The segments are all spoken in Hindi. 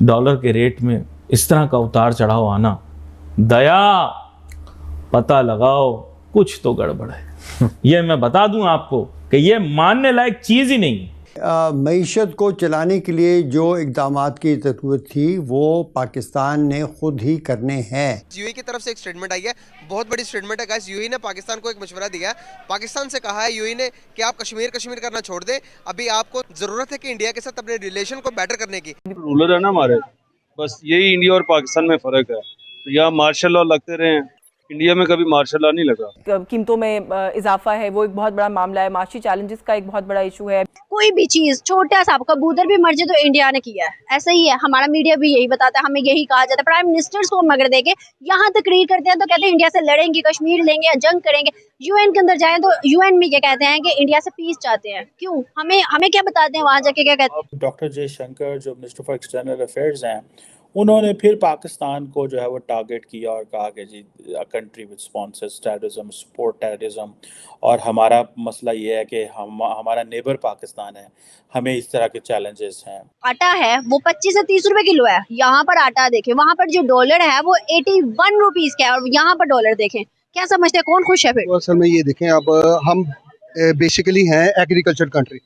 डॉलर के रेट में इस तरह का उतार चढ़ाव आना, दया पता लगाओ कुछ तो गड़बड़ है। ये मैं बता दूं आपको कि ये मानने लायक चीज ही नहीं है। मईशत को चलाने के लिए जो इक़दामात की ज़रूरत थी वो पाकिस्तान ने खुद ही करने हैं। यूएई की तरफ से एक स्टेटमेंट आई है, बहुत बड़ी स्टेटमेंट है गाइस। यूएई ने पाकिस्तान को एक मशवरा दिया है। पाकिस्तान से कहा है यूएई ने कि आप कश्मीर करना छोड़ दें, अभी आपको जरूरत है कि इंडिया के साथ अपने रिलेशन को बेटर करने की। रूलर है ना हमारे, बस यही इंडिया और पाकिस्तान में फ़र्क है। तो यहाँ मार्शल लॉ लगते रहे, इंडिया में कभी मार्शल लॉ नहीं लगा। कीमतों में इजाफा है, वो एक बहुत बड़ा मामला है। माशी चैलेंजेस का एक बहुत बड़ा इशू है। कोई भी चीज छोटा सा कबूतर भी मर जाए तो इंडिया ने किया है, ऐसा ही है। हमारा मीडिया भी यही बताता है, हमें यही कहा जाता है। प्राइम मिनिस्टर्स को हम अगर देखें, यहाँ तकरीर करते हैं तो कहते हैं इंडिया से लड़ेंगे, कश्मीर लेंगे या जंग करेंगे। यूएन के अंदर जाए तो यूएन में क्या कहते हैं कि इंडिया से पीस चाहते हैं। क्यों? हमें क्या बताते हैं वहां जाके, क्या कहते हैं? डॉक्टर जयशंकर जो मिनिस्टर फॉर एक्सटर्नल अफेयर्स हैं, उन्होंने फिर पाकिस्तान को जो है वो टारगेट किया और कहा कि जी country with sponsors terrorism, support terrorism, और हमारा मसला ये है कि हमारा नेबर पाकिस्तान है, हमें इस तरह के चैलेंजेस हैं। आटा है वो 25 से 30 रुपए किलो है। यहाँ पर आटा देखें, वहाँ पर जो डॉलर है वो 81 रुपीज का है, और यहाँ पर डॉलर देखें। क्या समझते हैं कौन खुश है फिर? असल में ये देखें, अब हम बेसिकली हैं एग्रीकल्चर कंट्री,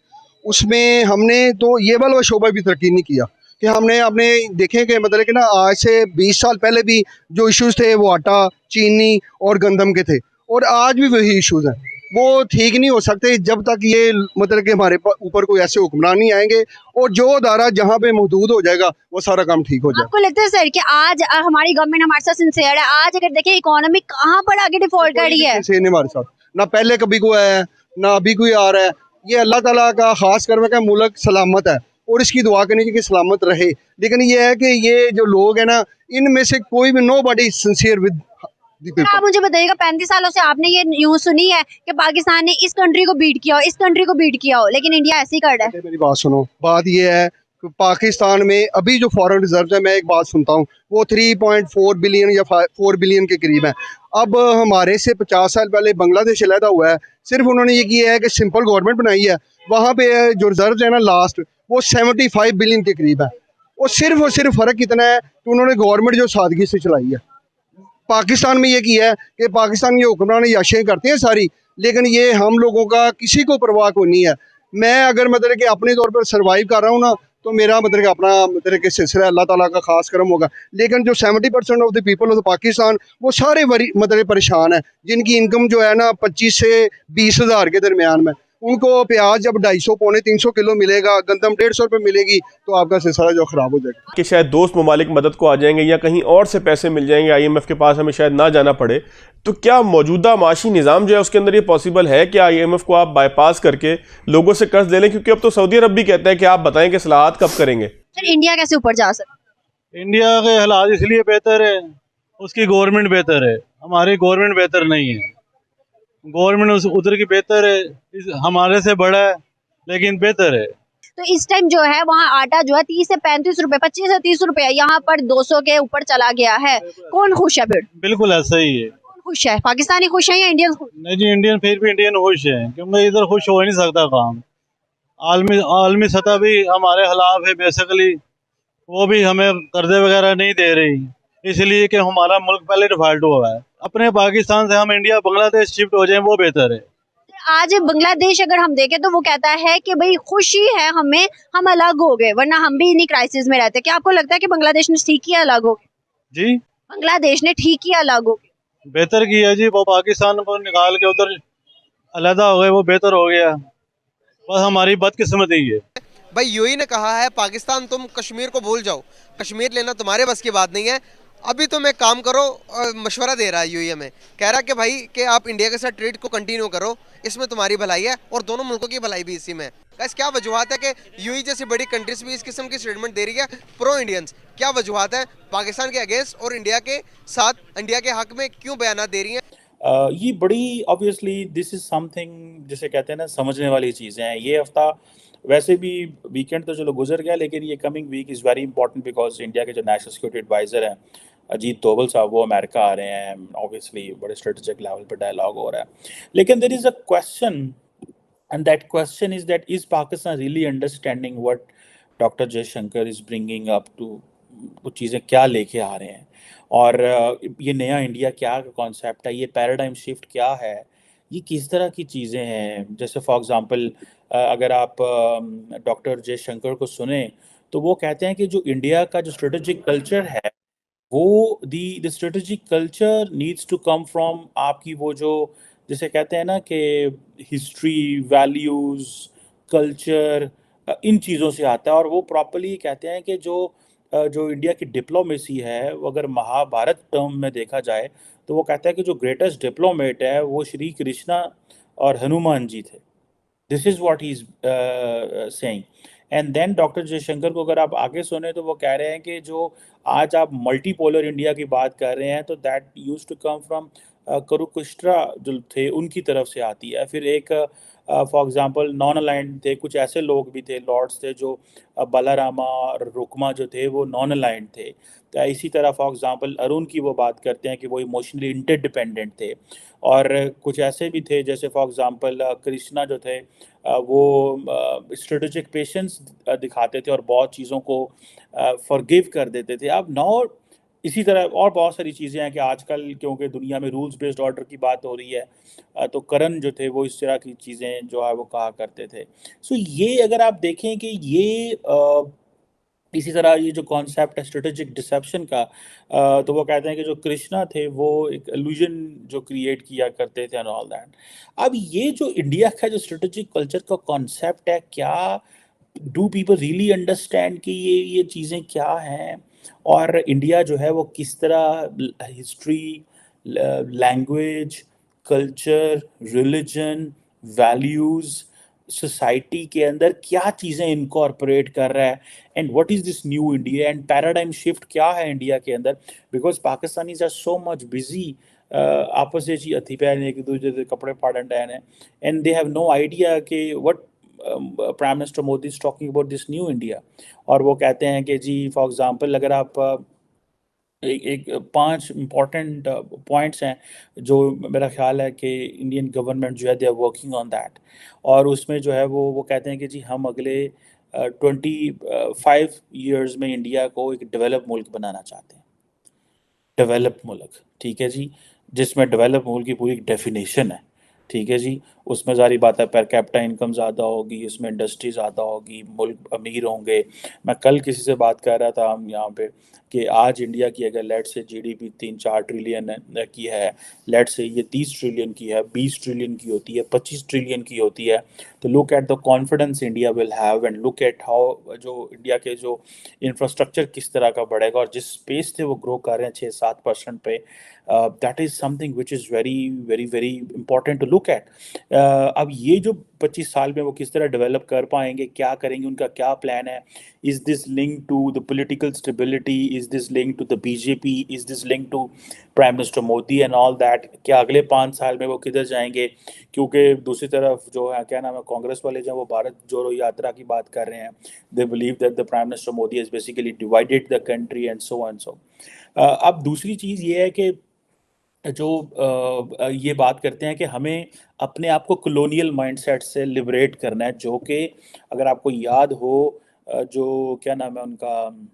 उसमें हमने तो ये वाला शोबा भी तरक्की नहीं किया कि हमने अपने देखें कि मतलब कि ना आज से 20 साल पहले भी जो इश्यूज थे वो आटा, चीनी और गंदम के थे, और आज भी वही इश्यूज हैं। वो ठीक नहीं हो सकते जब तक ये मतलब कि हमारे ऊपर कोई ऐसे हुक्मरान नहीं आएंगे, और जो अदारा जहाँ पे महदूद हो जाएगा वो सारा काम ठीक हो जाएगा। आपको लगता है सर कि आज हमारी गवर्नमेंट हमारे साथ सिंसियर है? आज अगर देखें इकोनॉमी कहाँ पर आगे डिफॉल्ट कर रही है। हमारे साथ ना पहले कभी कोई आया है ना अभी कोई आ रहा है। ये अल्लाह ताला का खास कर का मुल्क सलामत है और इसकी दुआ करनी चाहिए कि सलामत रहे। लेकिन ये है कि ये जो लोग हैं ना, इनमें से कोई भी नो बडी सिंसियर विद। आप मुझे बताइएगा, 35 सालों से आपने ये न्यूज सुनी है कि पाकिस्तान ने इस कंट्री को बीट किया हो, इस कंट्री को बीट किया हो, लेकिन इंडिया ऐसे ही कर रहा है। मेरी बात सुनो, बात ये है कि पाकिस्तान में अभी जो फॉरेन रिजर्व है, मैं एक बात सुनता हूँ, वो 3.4 बिलियन या 4 बिलियन के करीब है। अब हमारे से 50 साल पहले बांग्लादेश अलहदा हुआ है, सिर्फ उन्होंने ये किया है कि सिंपल गवर्नमेंट बनाई है। वहाँ पे जो रिजर्व है ना लास्ट, वो 75 बिलियन के करीब है। और सिर्फ फ़र्क कितना है कि उन्होंने गवर्नमेंट जो सादगी से चलाई है। पाकिस्तान में ये किया है कि पाकिस्तान ये हुक्मरान याशें करते हैं सारी, लेकिन ये हम लोगों का किसी को परवाह कोई नहीं है। मैं अगर मतलब कि अपने तौर पर सर्वाइव कर रहा हूँ ना, तो मेरा मतलब कि अपना मतलब कि सिलसिला अल्लाह ताला का खास करम होगा। लेकिन जो 70% of the people of the Pakistan, वो सारे मतलब परेशान है, जिनकी इनकम जो है ना 25 से 20 हज़ार के दरमियान में। उनको प्याज जब 250 पौने 300 किलो मिलेगा, गंदम 150 रुपये मिलेगी, तो आपका सिलसिला जो ख़राब हो जाएगा। कि शायद दोस्त ममालिक मदद को आ जाएंगे या कहीं और से पैसे मिल जाएंगे, IMF के पास हमें शायद ना जाना पड़े। तो क्या मौजूदा माशी निज़ाम जो है उसके अंदर ये पॉसिबल है कि IMF को आप बाईपास करके लोगों से कर्ज ले लें? क्योंकि अब तो सऊदी अरब भी कहता है कि आप बताएं कि इस्लाहात कब करेंगे। सर इंडिया कैसे ऊपर जा सकता? इंडिया के हालात इसलिए बेहतर है, उसकी गवर्नमेंट बेहतर है, हमारी गवर्नमेंट बेहतर नहीं है। गवर्नमेंट उधर की बेहतर है, हमारे से बड़ा है लेकिन बेहतर है। तो इस टाइम जो है वहाँ आटा जो है 30 से 35 रुपए, 25 से 30 रुपए, यहाँ पर 200 के ऊपर चला गया है। कौन खुश है फिर? बिल्कुल ऐसा ही है। कौन खुश है? पाकिस्तानी खुश है या इंडियन खुश? नहीं जी, इंडियन फिर भी इंडियन खुश है, क्योंकि इधर खुश हो ही नहीं सकता काम। आलमी सतह भी हमारे खिलाफ है बेसिकली, वो भी हमें कर्जे वगैरह नहीं दे रही, इसलिए कि हमारा मुल्क पहले डिफॉल्ट हुआ है। अपने पाकिस्तान से हम इंडिया बांग्लादेश शिफ्ट हो जाएं वो बेहतर है। आज बांग्लादेश अगर हम देखें तो वो कहता है कि भाई खुशी है हमें, हम अलग हो गए, वरना हम भी इन्हीं क्राइसिस में रहते। क्या आपको लगता है कि बांग्लादेश ने ठीक किया अलग हो गए? जी, बांग्लादेश ने ठीक किया अलग हो गए? बेहतर किया जी, वो पाकिस्तान को निकाल के उधर अलहदा हो गए, वो बेहतर हो गया। बस हमारी बदकिस्मती है। भाई यूएई ने कहा है पाकिस्तान तुम कश्मीर को भूल जाओ, कश्मीर लेना तुम्हारे बस की बात नहीं है, अभी तुम एक काम करो। मशवरा दे रहा है यूएई में, कह रहा है कि भाई कि आप इंडिया के साथ ट्रेड को कंटिन्यू करो, इसमें तुम्हारी भलाई है और दोनों मुल्कों की भलाई भी इसी में है। गाइस क्या वजूहत है कि यूएई जैसी बड़ी कंट्रीज भी इस किस्म की स्टेटमेंट दे रही है प्रो इंडियंस? क्या वजूहत है पाकिस्तान के अगेंस्ट और इंडिया के साथ, इंडिया के हक में क्यों बयान दे रही हैं? ये बड़ी ऑब्वियसली दिस इज़ समथिंग जिसे कहते हैं ना समझने वाली चीज़ें हैं। ये हफ्ता वैसे भी वीकेंड तो चलो गुजर गया, लेकिन ये coming week is very important because India के जो नेशनल सिक्योरिटी एडवाइज़र हैं अजीत डोभाल साहब, वो अमेरिका आ रहे हैं। ऑब्वियसली बड़े स्ट्रेटेजिक लेवल पर डायलॉग हो रहा है, लेकिन there is a question, and that question is that is Pakistan really understanding what doctor Jaishankar is bringing up to कुछ चीज़ें क्या लेके आ रहे हैं, और ये नया इंडिया क्या कॉन्सेप्ट है, ये पैराडाइम शिफ्ट क्या है, ये किस तरह की चीज़ें हैं। जैसे फॉर एग्जांपल अगर आप डॉक्टर जयशंकर को सुने, तो वो कहते हैं कि जो इंडिया का जो स्ट्रेटेजिक कल्चर है, वो the strategic culture needs to come from आपकी वो जो, जिसे कहते हैं ना कि हिस्ट्री, वैल्यूज़, कल्चर, इन चीज़ों से आता है। और वो प्रॉपर्ली कहते हैं कि जो इंडिया की डिप्लोमेसी है, वो अगर महाभारत टर्म में देखा जाए, तो वो कहता है कि जो ग्रेटेस्ट डिप्लोमेट है वो श्री कृष्णा और हनुमान जी थे। This is what he is saying. And then doctor Jaishankar को अगर आप आगे सुने, तो वो कह रहे हैं कि जो आज आप मल्टीपोलर इंडिया की बात कर रहे हैं, तो that used to come from Kurukshetra जो थे उनकी तरफ से आती है। फिर एक फॉर एग्जांपल नॉन अलाइंड थे, कुछ ऐसे लोग भी थे, लॉर्ड्स थे, जो बलारामा और रुक्मा जो थे वो नॉन अलाइंड थे। तो इसी तरह फॉर एग्जांपल अरुण की वो बात करते हैं कि वो इमोशनली इंटरडिपेंडेंट थे। और कुछ ऐसे भी थे जैसे फॉर एग्जांपल कृष्णा जो थे, वो स्ट्रेटेजिक पेशेंस दिखाते थे और बहुत चीज़ों को फॉरगिव कर देते थे। अब नाउ इसी तरह और बहुत सारी चीज़ें हैं कि आजकल क्योंकि दुनिया में रूल्स बेस्ड ऑर्डर की बात हो रही है, तो करण जो थे वो इस तरह की चीज़ें जो है वो कहा करते थे। सो ये अगर आप देखें कि ये इसी तरह ये जो कॉन्सेप्ट है स्ट्रेटेजिक डिसेप्शन का, तो वो कहते हैं कि जो कृष्णा थे वो एक इल्यूजन जो क्रिएट किया करते थे एंड ऑल दैट। अब ये जो इंडिया का जो स्ट्रेटेजिक कल्चर का कॉन्सेप्ट है, क्या डू पीपल रियली अंडरस्टैंड कि ये चीज़ें क्या हैं, और इंडिया जो है वो किस तरह history, language, culture, religion, values, society के अंदर क्या चीज़ें इनकॉर्पोरेट कर रहा है, and what is this new India, and paradigm shift क्या है इंडिया के अंदर। Because Pakistanis are so much busy आपस में जी हथी पैर ने एक दूसरे के कपड़े फाड़न डैन है, and they have no idea कि what prime minister Modi is talking about this new India. और वो कहते हैं कि जी फॉर एग्जांपल अगर आप एक 5 इम्पॉर्टेंट पॉइंट्स हैं जो मेरा ख्याल है कि इंडियन गवर्नमेंट जो है they are working on that. और उसमें जो है वो कहते हैं कि जी हम अगले 25 ईयर्स में इंडिया को एक डेवलप मुल्क बनाना चाहते हैं। डेवलप मुल्क, ठीक है जी, जिसमें डेवलप मुल्क की पूरी डेफिनेशन है, ठीक है जी। उसमें ज़ाहिर बात है पर कैपिटा इनकम ज़्यादा होगी, उसमें इंडस्ट्री ज़्यादा होगी, मुल्क अमीर होंगे। मैं कल किसी से बात कर रहा था हम यहाँ पे कि आज इंडिया की अगर लेट से जीडीपी 3-4 ट्रिलियन की है, लेट से ये 30 ट्रिलियन की है, 20 ट्रिलियन की होती है, 25 ट्रिलियन की होती है, तो look at the confidence India will have, and look at how जो इंडिया के जो इंफ्रास्ट्रक्चर किस तरह का बढ़ेगा, और जिस स्पेस से वो ग्रो कर रहे हैं 6-7% पे, that is something which is very very very important to look at. अब ये जो 25 साल में वो किस तरह डेवलप कर पाएंगे, क्या करेंगे, उनका क्या प्लान है, is this link to the political stability, is this link to the BJP, is this link to prime minister Modi and all that, क्या अगले 5 साल में वो किधर जाएंगे। क्योंकि दूसरी तरफ जो है क्या नाम है कांग्रेस वाले जो वो भारत जोड़ो यात्रा की बात कर रहे हैं, they believe that the prime minister Modi has basically divided the country and so and so. अब दूसरी चीज़ ये है कि जो ये बात करते हैं कि हमें अपने आप को कॉलोनियल माइंडसेट से लिबरेट करना है, जो कि अगर आपको याद हो जो क्या नाम है उनका,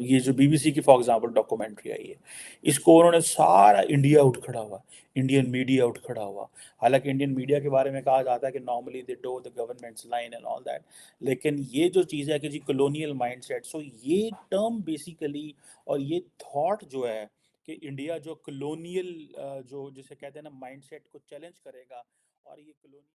ये जो बीबीसी की फॉर एग्जांपल डॉक्यूमेंट्री आई है, इसको उन्होंने सारा इंडिया उठ खड़ा हुआ, इंडियन मीडिया उठ खड़ा हुआ। हालांकि इंडियन मीडिया के बारे में कहा जाता है कि normally they toe the government's line and all that, लेकिन ये जो चीज़ है कि जी कॉलोनियल माइंडसेट, सो ये टर्म बेसिकली और ये थॉट जो है कि इंडिया जो कॉलोनियल जो जिसे कहते हैं ना माइंडसेट को चैलेंज करेगा, और ये कॉलोनी